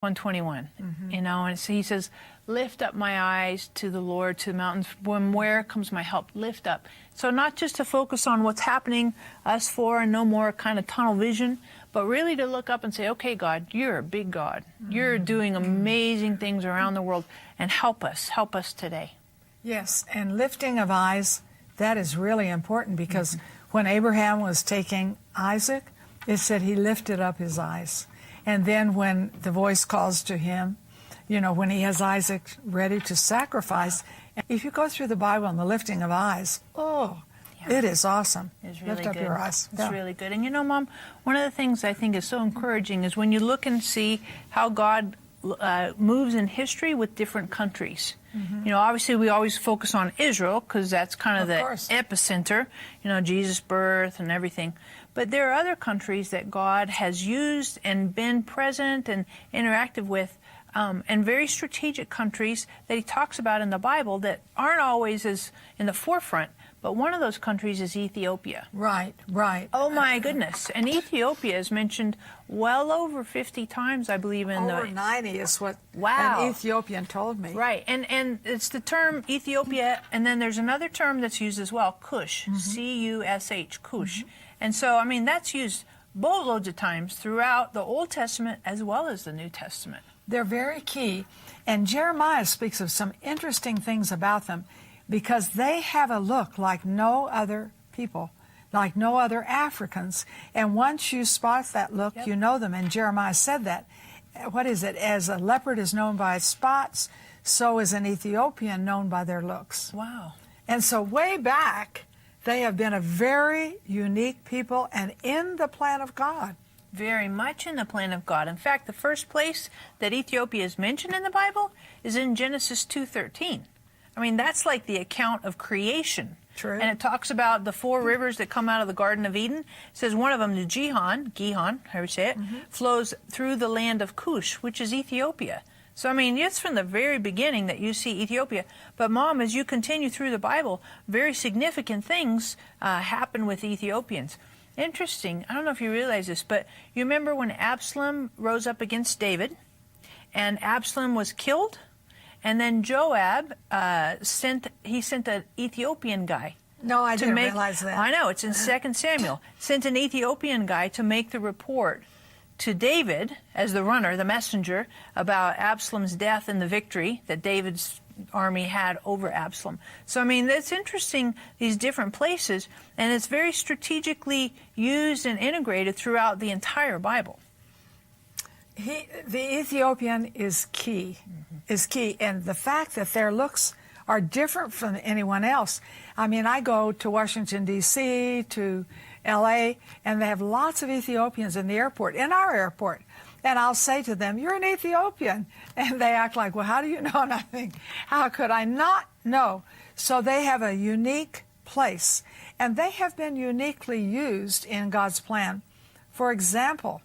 121, you know, and so he says, lift up my eyes to the Lord, to the mountains, from where comes my help? Lift up. So not just to focus on what's happening, us four, and no more kind of tunnel vision, but really to look up and say, okay, God, you're a big God. You're doing amazing things around the world, and help us today. Yes, and lifting of eyes, that is really important, because when Abraham was taking Isaac, it said he lifted up his eyes. And then when the voice calls to him, you know, when he has Isaac ready to sacrifice, if you go through the Bible on the lifting of eyes, it is awesome. It's really Lift up good. your eyes. It's really good. And you know, Mom, one of the things I think is so encouraging is when you look and see how God moves in history with different countries. You know, obviously we always focus on Israel because that's kind of the epicenter, you know, Jesus' birth and everything. But there are other countries that God has used and been present and interactive with, and very strategic countries that he talks about in the Bible that aren't always as in the forefront. But one of those countries is Ethiopia. Right, right. Oh, my goodness. And Ethiopia is mentioned well over 50 times, I believe, in over 90 is what Wow. an Ethiopian told me. Right. And it's the term Ethiopia, and then there's another term that's used as well, Cush, C-U-S-H, Cush. And so, I mean, that's used boatloads of times throughout the Old Testament as well as the New Testament. They're very key. And Jeremiah speaks of some interesting things about them, because they have a look like no other people, like no other Africans. And once you spot that look, you know them. And Jeremiah said that. What is it? As a leopard is known by its spots, so is an Ethiopian known by their looks. Wow. And so way back, they have been a very unique people and in the plan of God. Very much in the plan of God. In fact, the first place that Ethiopia is mentioned in the Bible is in Genesis 2:13. I mean, that's like the account of creation. True. And it talks about the 4 rivers that come out of the Garden of Eden. It says one of them, the Gihon, however you say it, flows through the land of Cush, which is Ethiopia. So, I mean, it's from the very beginning that you see Ethiopia. But, Mom, as you continue through the Bible, very significant things happen with Ethiopians. Interesting. I don't know if you realize this, but you remember when Absalom rose up against David, and Absalom was killed? And then Joab sent an Ethiopian guy. No, I didn't realize that. I know, it's in 2 Samuel. Sent an Ethiopian guy to make the report to David as the runner, the messenger, about Absalom's death and the victory that David's army had over Absalom. So, I mean, it's interesting, these different places, and it's very strategically used and integrated throughout the entire Bible. The Ethiopian is key, and the fact that their looks are different from anyone else. I mean, I go to Washington, D.C., to L.A., and they have lots of Ethiopians in the airport, in our airport. And I'll say to them, you're an Ethiopian. And they act like, well, how do you know? And I think, how could I not know? So they have a unique place, and they have been uniquely used in God's plan. For example,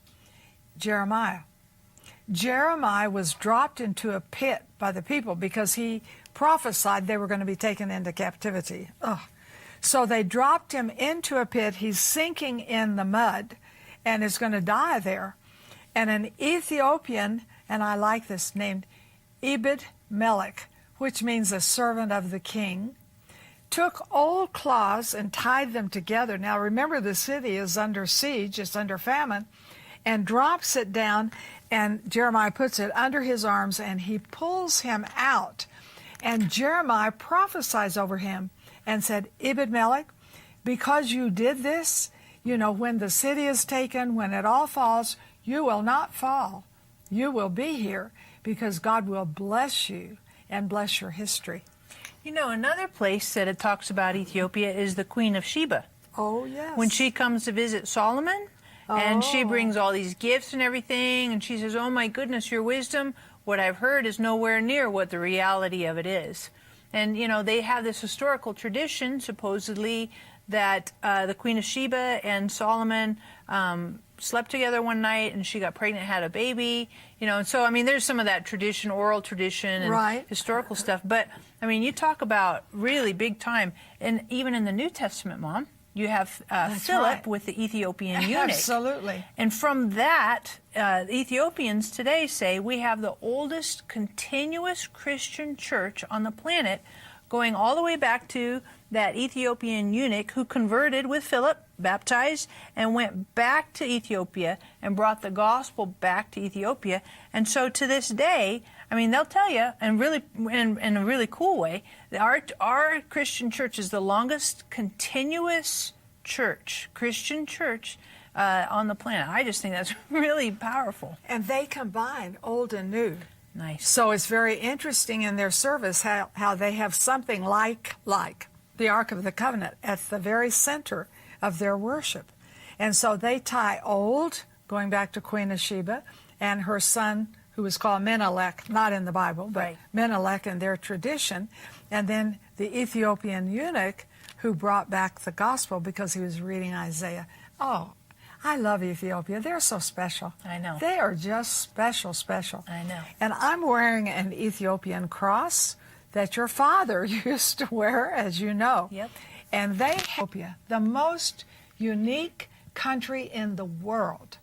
Jeremiah. Jeremiah was dropped into a pit by the people because he prophesied they were going to be taken into captivity. So they dropped him into a pit. He's sinking in the mud and is going to die there. And an Ethiopian, and I like this, named Ebed-Melech, which means a servant of the king, took old cloths and tied them together. Now remember, the city is under siege, it's under famine, and drops it down, and Jeremiah puts it under his arms, and he pulls him out. And Jeremiah prophesies over him and said, Ebed-Melech, because you did this, you know, when the city is taken, when it all falls, you will not fall. You will be here because God will bless you and bless your history. You know, another place that it talks about Ethiopia is the Queen of Sheba. Oh, yes. When she comes to visit Solomon, and she brings all these gifts and everything, and she says, oh my goodness, your wisdom, what I've heard is nowhere near what the reality of it is. And, you know, they have this historical tradition, supposedly, that the Queen of Sheba and Solomon slept together one night, and she got pregnant, had a baby, you know. And so, I mean, there's some of that tradition, oral tradition, and historical stuff. But, I mean, you talk about really big time, and even in the New Testament, Mom, you have Philip right. with the Ethiopian eunuch. Absolutely. And from that, Ethiopians today say we have the oldest continuous Christian church on the planet, going all the way back to that Ethiopian eunuch who converted with Philip, baptized, and went back to Ethiopia and brought the gospel back to Ethiopia. And so to this day, I mean, they'll tell you, and really, in a really cool way, that our Christian church is the longest continuous church, Christian church, on the planet. I just think that's really powerful. And they combine old and new. Nice. So it's very interesting in their service how they have something like the Ark of the Covenant at the very center of their worship. And so they tie old, going back to Queen of Sheba, and her son, who was called Menelik, not in the Bible, but right. Menelik in their tradition, and then the Ethiopian eunuch who brought back the gospel because he was reading Isaiah. Oh, I love Ethiopia. They're so special. I know. They are just special, special. I know. And I'm wearing an Ethiopian cross that your father used to wear, as you know. Yep. And they have Ethiopia, the most unique country in the world,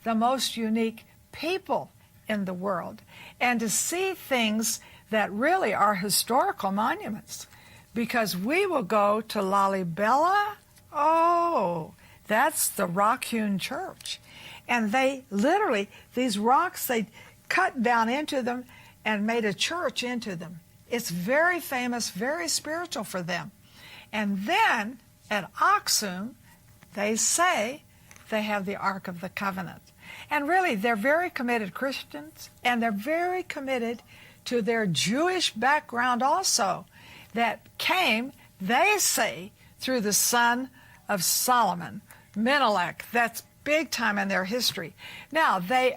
the most unique people in the world, and to see things that really are historical monuments. Because we will go to Lalibela, oh, that's the rock-hewn church. And they literally, these rocks, they cut down into them and made a church into them. It's very famous, very spiritual for them. And then at Aksum, they say they have the Ark of the Covenant. And really, they're very committed Christians, and they're very committed to their Jewish background also, that came, they say, through the son of Solomon, Menelik. That's big time in their history. Now, they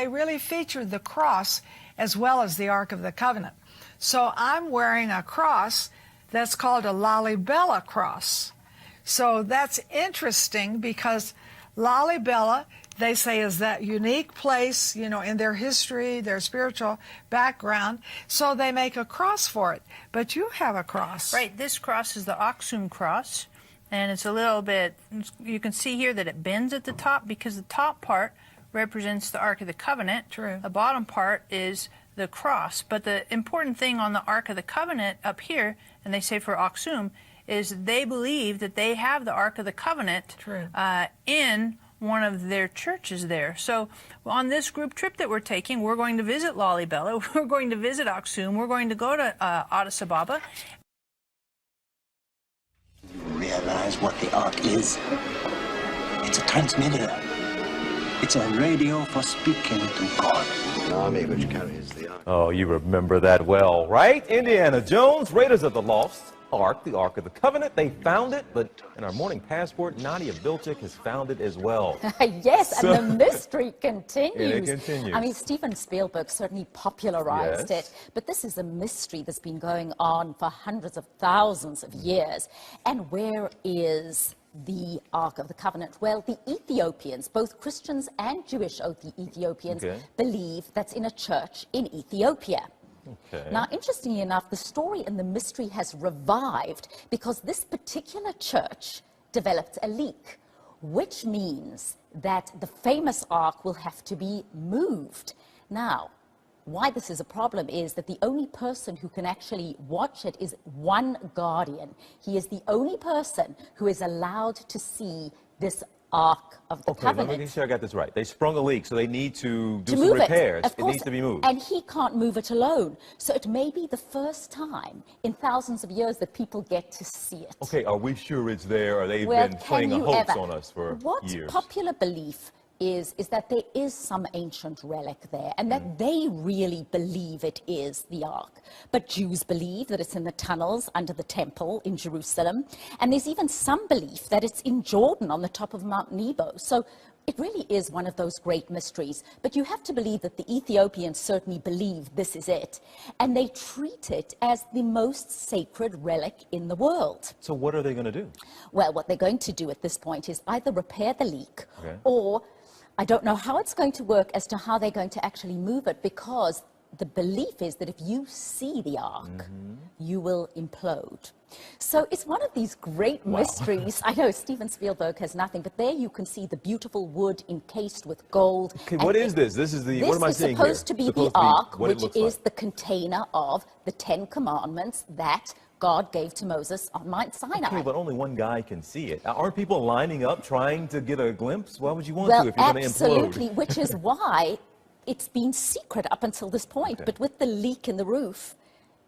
really featured the cross as well as the Ark of the Covenant. So I'm wearing a cross that's called a Lalibela cross. So that's interesting because Lalibela, they say, is that unique place, you know, in their history, their spiritual background. So they make a cross for it. But you have a cross. Right. This cross is the Aksum cross. And it's a little bit, you can see here that it bends at the top because the top part represents the Ark of the Covenant. True. The bottom part is the cross. But the important thing on the Ark of the Covenant up here, and they say for Aksum, is they believe that they have the Ark of the Covenant in one of their churches there. So on this group trip that we're taking, we're going to visit Lalibela, we're going to visit Aksum, we're going to go to Addis Ababa. You realize what the Ark is? It's a transmitter. It's a radio for speaking to God. An army which carries the Ark. Oh, you remember that well, right? Indiana Jones, Raiders of the Lost Ark, the Ark of the Covenant. They found it, but in our morning passport, Nadia Bilchik has found it as well. Yes, and the mystery continues. And it continues. I mean, Steven Spielberg certainly popularized it, but this is a mystery that's been going on for hundreds of thousands of years. And where is the Ark of the Covenant? Well, the Ethiopians, both Christians and Jewish Ethiopians, believe that's in a church in Ethiopia. Okay. Now, interestingly enough, the story and the mystery has revived because this particular church developed a leak, which means that the famous ark will have to be moved. Now, why this is a problem is that the only person who can actually watch it is one guardian. He is the only person who is allowed to see this Ark of the Covenant. Let me make sure I got this right. They sprung a leak, so they need to do some move repairs. Of course, it needs to be moved. And he can't move it alone. So it may be the first time in thousands of years that people get to see it. Okay, are we sure it's there, or they've Well, been playing a hoax on us for years? What popular belief is that there is some ancient relic there and that they really believe it is the Ark. But Jews believe that it's in the tunnels under the temple in Jerusalem. And there's even some belief that it's in Jordan on the top of Mount Nebo. So it really is one of those great mysteries. But you have to believe that the Ethiopians certainly believe this is it. And they treat it as the most sacred relic in the world. So what are they going to do? Well, what they're going to do at this point is either repair the leak or I don't know how it's going to work as to how they're going to actually move it, because the belief is that if you see the ark, you will implode. So it's one of these great mysteries. I know Steven Spielberg has nothing, but there you can see the beautiful wood encased with gold. Okay, what is this? This is the, what am I seeing here? This is supposed to be the ark, which is the container of the 10 Commandments that God gave to Moses on Mount Sinai. Okay, but only one guy can see it. Aren't people lining up trying to get a glimpse? Why would you want to if you're going to implode? Absolutely, which is why it's been secret up until this point. But with the leak in the roof,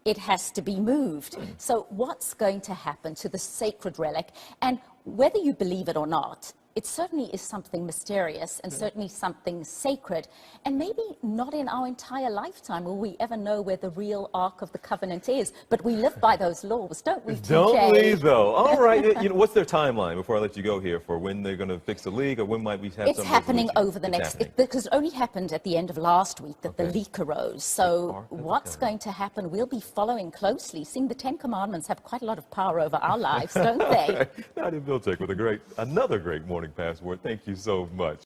it has to be moved. So what's going to happen to the sacred relic? And whether you believe it or not, it certainly is something mysterious and certainly something sacred. And maybe not in our entire lifetime will we ever know where the real Ark of the Covenant is. But we live by those laws, don't we, TJ? Don't we, though? All right. You know, what's their timeline before I let you go here for when they're going to fix the leak, or when might we have it's some happening resolution? over the next, because it only happened at the end of last week that the leak arose. So what's going to happen? We'll be following closely, seeing the 10 Commandments have quite a lot of power over our lives, don't they? Nadia Bilchek with another great morning password. Thank you so much.